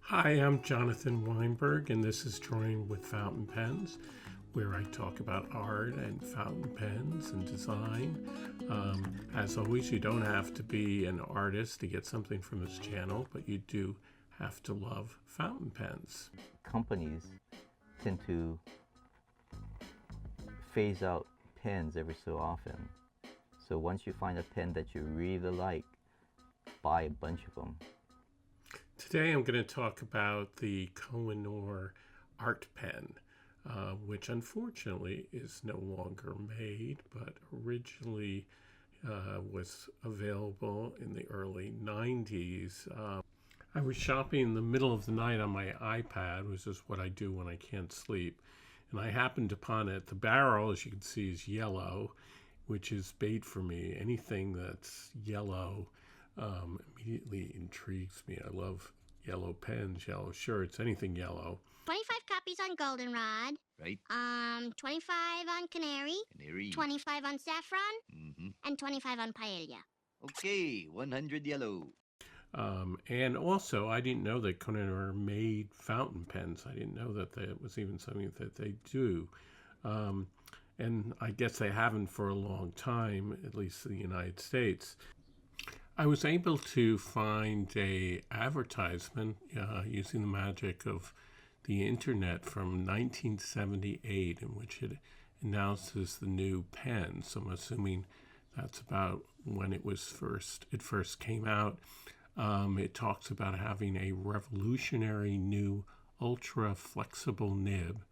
Hi, I'm Jonathan Weinberg, and this is Drawing with Fountain Pens, where I talk about art and fountain pens and design. As always, you don't have to be an artist to get something from this channel, but you do have to love fountain pens. Companies tend to phase out pens every so often. So once you find a pen that you really like, buy a bunch of them. Today I'm going to talk about the Koh-I-Noor Artpen, which unfortunately is no longer made, but originally was available in the early 90s. I was shopping in the middle of the night on my iPad, which is what I do when I can't sleep, and I happened upon it. The barrel, as you can see, is yellow, which is bait for me. Anything that's yellow immediately intrigues me. I love yellow pens, yellow shirts, anything yellow. 25 copies on goldenrod. Right. 25 on canary. Canary. 25 on saffron. Mm-hmm. And 25 on paella. Okay, 100 yellow. And also, I didn't know that Koh-I-Noor made fountain pens. I didn't know that it was even something that they do. And I guess they haven't for a long time, at least in the United States. I was able to find a advertisement using the magic of the internet from 1978 in which it announces the new pen. So I'm assuming that's about when it first came out. It talks about having a revolutionary new ultra flexible nib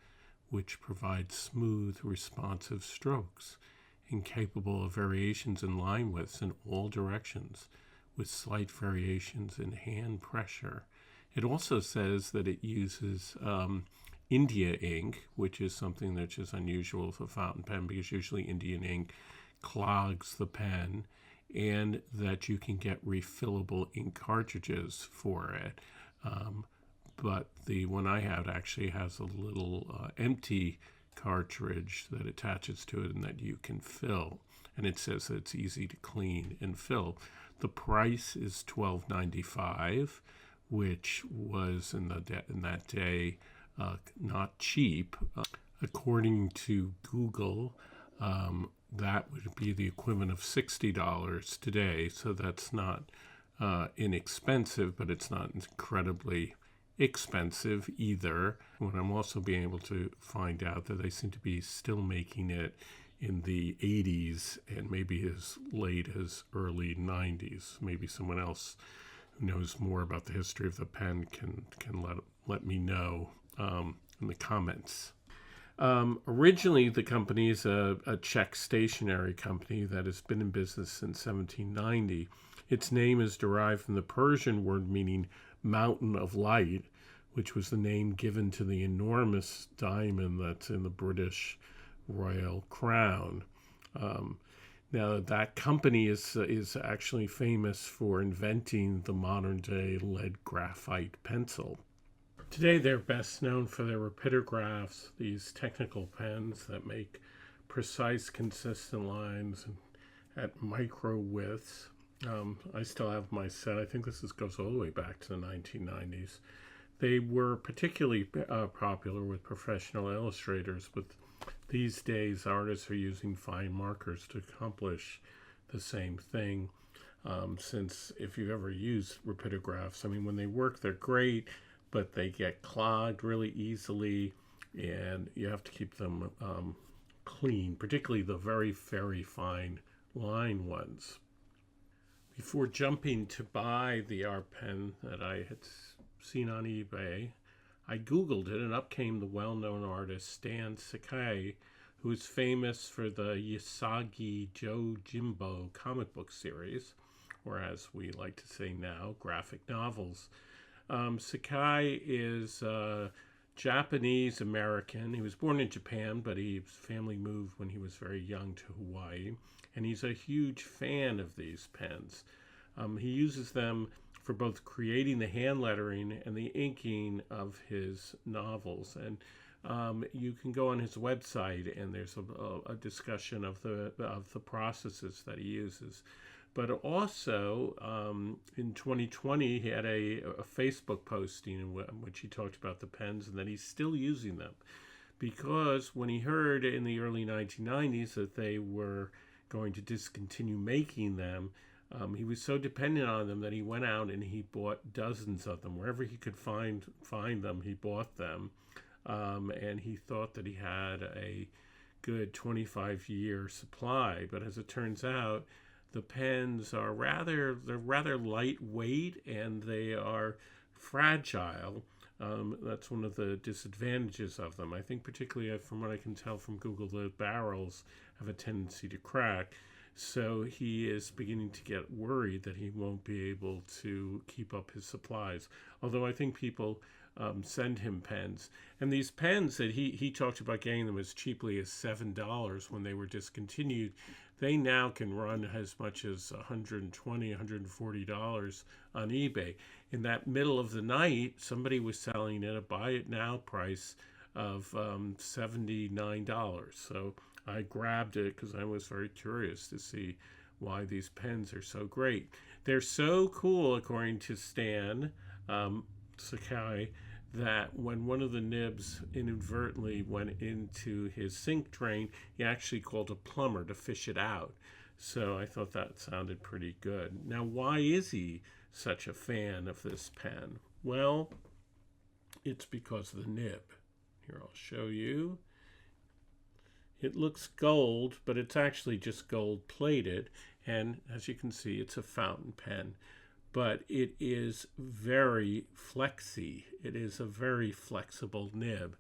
which provides smooth, responsive strokes and capable of variations in line widths in all directions with slight variations in hand pressure. It also says that it uses India ink, which is something that's just unusual for fountain pen because usually Indian ink clogs the pen, and that you can get refillable ink cartridges for it. But the one I have actually has a little empty cartridge that attaches to it and that you can fill. And it says that it's easy to clean and fill. The price is $12.95, which was in that day not cheap. According to Google, that would be the equivalent of $60 today. So that's not inexpensive, but it's not incredibly expensive either. When I'm also being able to find out that they seem to be still making it in the 80s and maybe as late as early 90s. Maybe someone else who knows more about the history of the pen can let me know in the comments. Originally, the company is a Czech stationery company that has been in business since 1790. Its name is derived from the Persian word meaning mountain of light, which was the name given to the enormous diamond that's in the British Royal Crown. Now, that company is actually famous for inventing the modern-day lead graphite pencil. Today, they're best known for their rapidographs, these technical pens that make precise, consistent lines at micro widths. I still have my set. I think this goes all the way back to the 1990s. They were particularly popular with professional illustrators, but these days artists are using fine markers to accomplish the same thing. Since if you've ever used rapidographs, I mean, when they work, they're great, but they get clogged really easily, and you have to keep them clean, particularly the very, very fine line ones. Before jumping to buy the art pen that I had seen on eBay, I Googled it, and up came the well-known artist Stan Sakai, who is famous for the Usagi Yojimbo comic book series, or as we like to say now, graphic novels. Sakai is Japanese American. He was born in Japan, but his family moved when he was very young to Hawaii, and he's a huge fan of these pens. He uses them for both creating the hand lettering and the inking of his novels. And you can go on his website, and there's a discussion of the processes that he uses. but also in 2020, he had a Facebook posting in which he talked about the pens and that he's still using them. Because when he heard in the early 1990s that they were going to discontinue making them, he was so dependent on them that he went out and he bought dozens of them. Wherever he could find them, he bought them. And he thought that he had a good 25-year supply. But as it turns out, the pens are rather lightweight and they are fragile. That's one of the disadvantages of them. I think particularly from what I can tell from Google, the barrels have a tendency to crack. So he is beginning to get worried that he won't be able to keep up his supplies. Although I think people send him pens. And these pens that he talked about getting them as cheaply as $7 when they were discontinued, they now can run as much as $120, $140 on eBay. In that middle of the night, somebody was selling at a buy it now price of $79. So I grabbed it because I was very curious to see why these pens are so great. They're so cool, according to Stan Sakai, that when one of the nibs inadvertently went into his sink drain, he actually called a plumber to fish it out. So I thought that sounded pretty good. Now, why is he such a fan of this pen? Well, it's because of the nib. Here, I'll show you. It looks gold, but it's actually just gold plated. And as you can see, it's a fountain pen. But it is very flexy. It is a very flexible nib.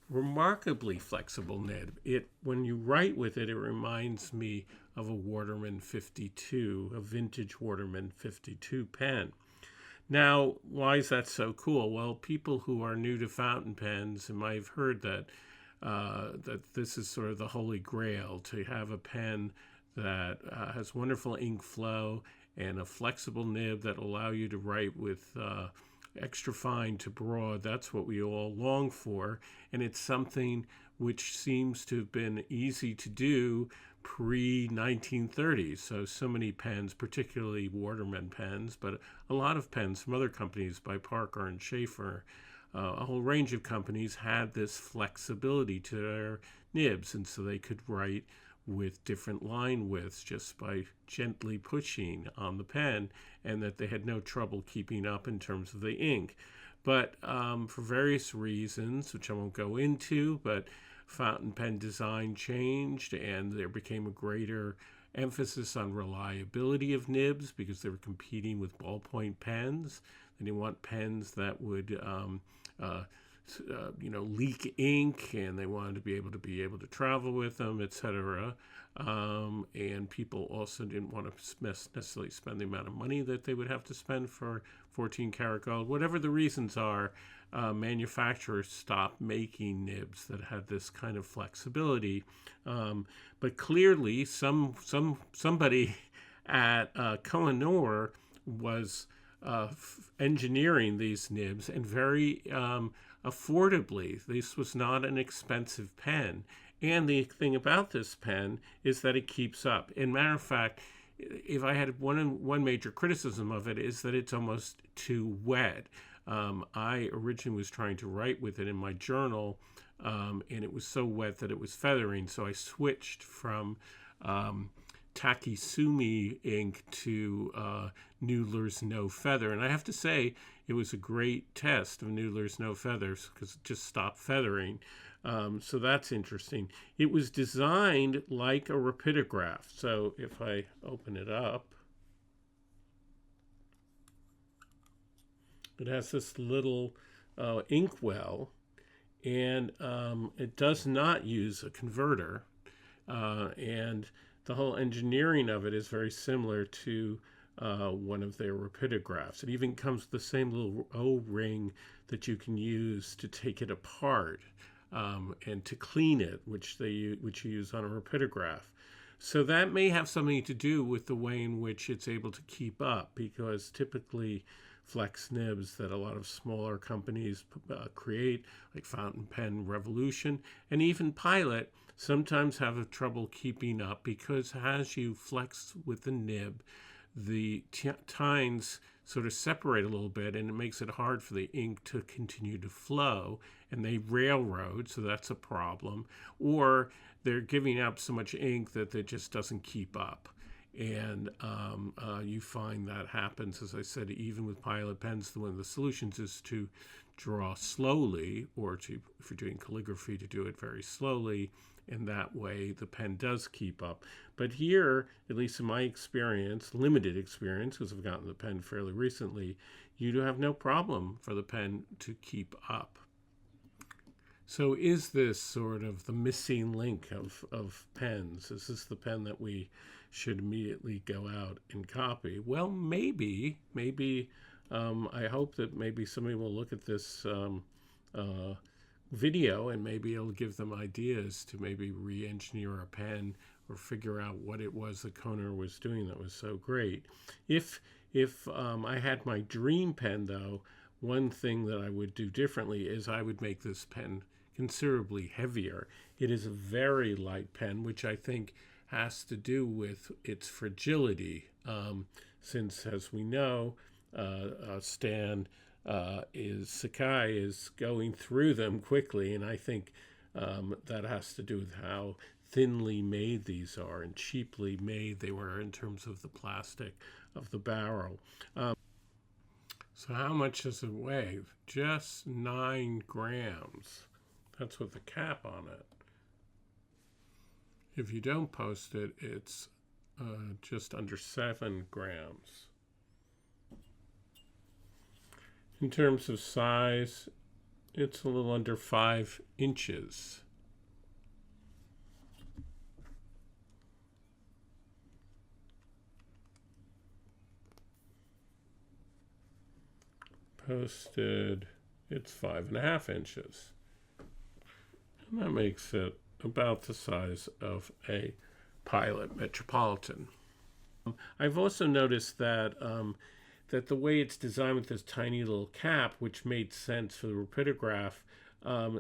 Remarkably flexible nib. When you write with it, it reminds me of a Waterman 52, a vintage Waterman 52 pen. Now, why is that so cool? Well, people who are new to fountain pens might have heard that this is sort of the holy grail, to have a pen that has wonderful ink flow and a flexible nib that allow you to write with extra fine to broad. That's what we all long for. And it's something which seems to have been easy to do pre-1930s. So many pens, particularly Waterman pens, but a lot of pens from other companies by Parker and Schaefer, a whole range of companies had this flexibility to their nibs. And so they could write with different line widths just by gently pushing on the pen, and that they had no trouble keeping up in terms of the ink. But for various reasons, which I won't go into, but fountain pen design changed and there became a greater emphasis on reliability of nibs because they were competing with ballpoint pens. They didn't want pens that would leak ink, and they wanted to be able to travel with them, etc. And people also didn't want to necessarily spend the amount of money that they would have to spend for 14 karat gold. Whatever the reasons are, manufacturers stopped making nibs that had this kind of flexibility. But clearly, somebody at Koh-I-Noor was engineering these nibs, and very affordably. This was not an expensive pen. And the thing about this pen is that it keeps up. In matter of fact, if I had one major criticism of it, is that it's almost too wet. I originally was trying to write with it in my journal, and it was so wet that it was feathering. So I switched from Takisumi ink to Noodler's No Feather. And I have to say, it was a great test of Noodler's No Feathers because it just stopped feathering. So that's interesting. It was designed like a rapidograph. So if I open it up, it has this little inkwell, and it does not use a converter. And the whole engineering of it is very similar to one of their rapidographs. It even comes with the same little O-ring that you can use to take it apart and to clean it, which you use on a rapidograph. So that may have something to do with the way in which it's able to keep up, because typically flex nibs that a lot of smaller companies create, like Fountain Pen Revolution and even Pilot, sometimes have trouble keeping up because as you flex with the nib, the tines sort of separate a little bit, and it makes it hard for the ink to continue to flow, and they railroad, so that's a problem. Or they're giving up so much ink that it just doesn't keep up. And you find that happens, as I said, even with pilot pens. One of the solutions is to draw slowly, or to, if you're doing calligraphy, to do it very slowly, and that way the pen does keep up. But here, at least in my experience, limited experience, because I've gotten the pen fairly recently, you do have no problem for the pen to keep up. So is this sort of the missing link of pens? Is this the pen that we should immediately go out and copy? Well, maybe. I hope that maybe somebody will look at this video, and maybe it'll give them ideas to maybe re-engineer a pen or figure out what it was that Koh-I-Noor was doing that was so great. If I had my dream pen, though, one thing that I would do differently is I would make this pen considerably heavier. It is a very light pen, which I think has to do with its fragility, since, as we know, Stan Sakai is going through them quickly, and I think that has to do with how thinly made these are and cheaply made they were in terms of the plastic of the barrel. So how much does it weigh? Just 9 grams. That's with the cap on it. If you don't post it, it's just under 7 grams. In terms of size, it's a little under 5 inches. Posted, it's 5.5 inches. And that makes it about the size of a Pilot Metropolitan. I've also noticed that that the way it's designed with this tiny little cap, which made sense for the rapidograph,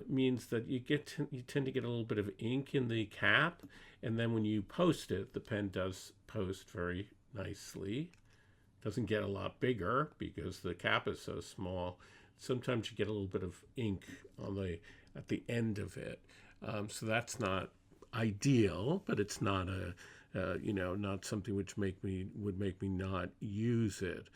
means that you tend to get a little bit of ink in the cap, and then when you post it, the pen does post very nicely. Doesn't get a lot bigger because the cap is so small. Sometimes you get a little bit of ink on at the end of it, so that's not ideal, but it's not not something which would make me not use it.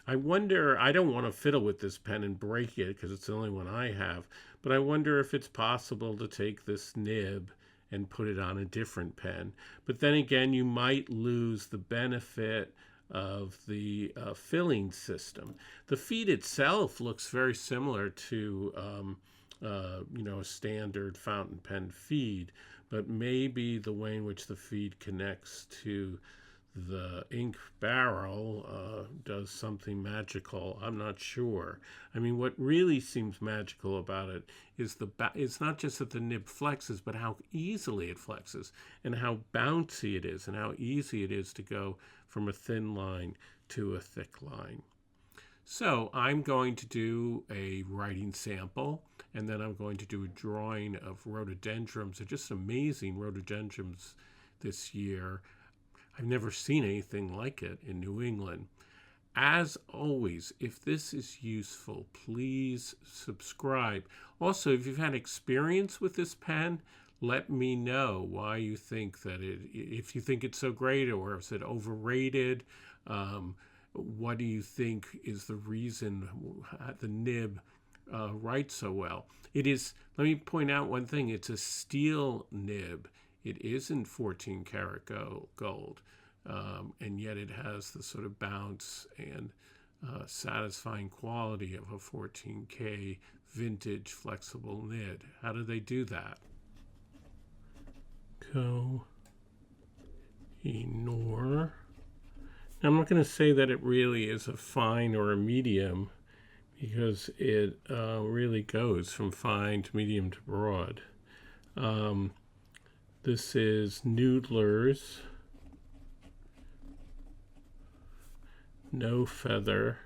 I wonder, I don't want to fiddle with this pen and break it because it's the only one I have, but I wonder if it's possible to take this nib and put it on a different pen. But then again, you might lose the benefit of the filling system. The feed itself looks very similar to a standard fountain pen feed, but maybe the way in which the feed connects to the ink barrel does something magical. I'm not sure. I mean, what really seems magical about it is it's not just that the nib flexes, but how easily it flexes and how bouncy it is and how easy it is to go from a thin line to a thick line. So I'm going to do a writing sample, and then I'm going to do a drawing of rhododendrons. They're just amazing rhododendrons this year. I've never seen anything like it in New England. As always, if this is useful, please subscribe. Also, if you've had experience with this pen, let me know why you think that if you think it's so great, or is it overrated? What do you think is the reason the nib writes so well? It is, let me point out one thing, it's a steel nib. It isn't 14 karat gold, and yet it has the sort of bounce and satisfying quality of a 14K vintage flexible nib. How do they do that? Koh-I-Noor. Now, I'm not going to say that it really is a fine or a medium, because it really goes from fine to medium to broad. This is Noodler's No Feather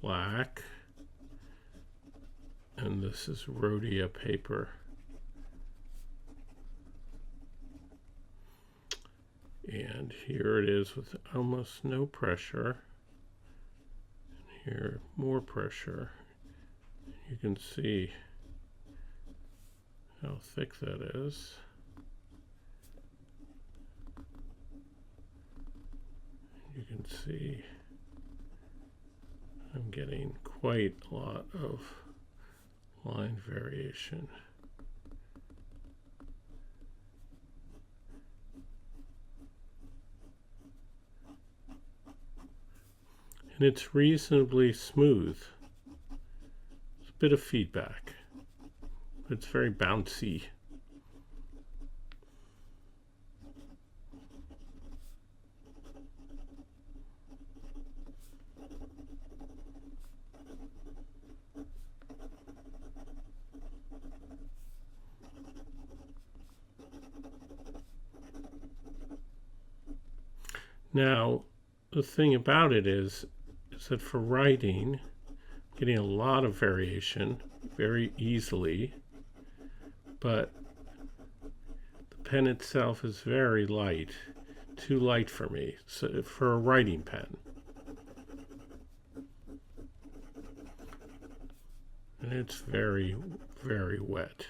Black, and and this is rhodia paper. And here it is with almost no pressure. And here, more pressure. You can see how thick that is. You can see I'm getting quite a lot of line variation. And it's reasonably smooth. It's a bit of feedback. It's very bouncy. Now, the thing about it is that for writing, getting a lot of variation very easily, but the pen itself is very light, too light for me, so for a writing pen. And it's very, very wet.